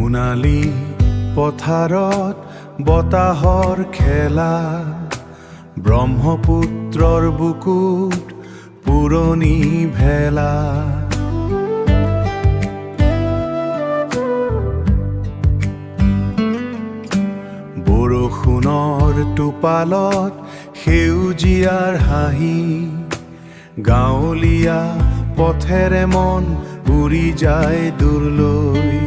সোণালী পথাৰত বতাহৰ খেলা, ব্ৰহ্মপুত্ৰৰ বুকুত পুৰণি ভেলা। বৰষুণৰ টোপালত সেউজীয়াৰ হাঁহি, গাঁৱলীয়া পথেৰে মন উৰি যায় দূৰলৈ।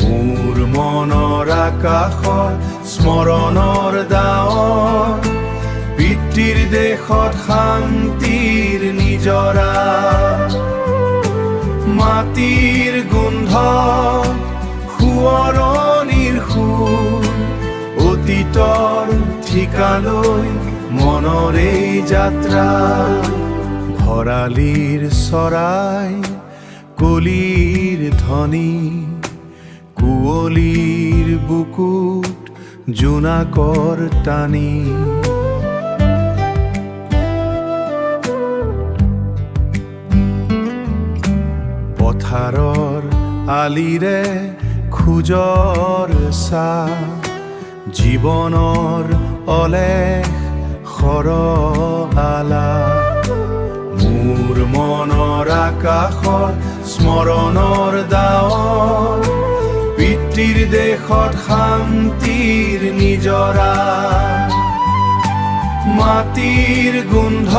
মোৰ মনৰ আকাশত স্মৰণৰ ডাৱৰ, পিতৃৰ দেশত শান্তিৰ নিজৰা। মাটিৰ গোন্ধ সোঁৱৰণিৰ সুৰ, অতীতৰ ঠিকালৈ মনৰে যাত্ৰা। ভৰালীৰ চৰাই কলিৰ ধ্বনি, কুঁৱলীৰ বুকুত জোনাকৰ টানি। পথাৰৰ আলিৰে খোজৰ ছাঁ, জীৱনৰ অলেখ সৰআলা। মোৰ মনৰ আকাশত স্মৰণৰ ডাৱৰ, পিতৃৰ দেশত শান্তিৰ নিজৰা। মাটিৰ গোন্ধ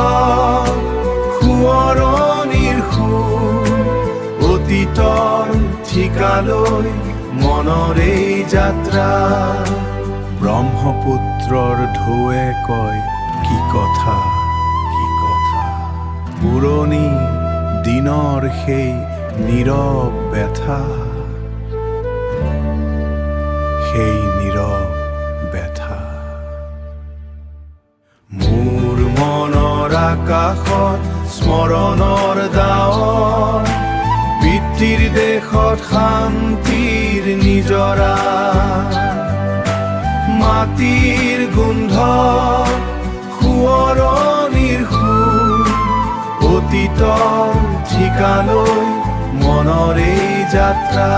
সোঁৱৰণিৰ সুৰ, অতীতৰ ঠিকালৈ মনৰে যাত্ৰা। ব্ৰহ্মপুত্ৰৰ ঢৌৱে কয় কি কথা, কি কথা। পুৰণি দিনৰ সেই নীৰৱ ব্যথা, সেই নীৰৱ ব্যথা। মোৰ মনৰ আকাশত স্মৰণৰ ডাৱৰ, পিতৃৰ দেশত শান্তিৰ নিজৰা। মাটিৰ গোন্ধ সোঁৱৰণিৰ সুৰ, অতীতৰ ঠিকালৈ মনৰে যাত্ৰা।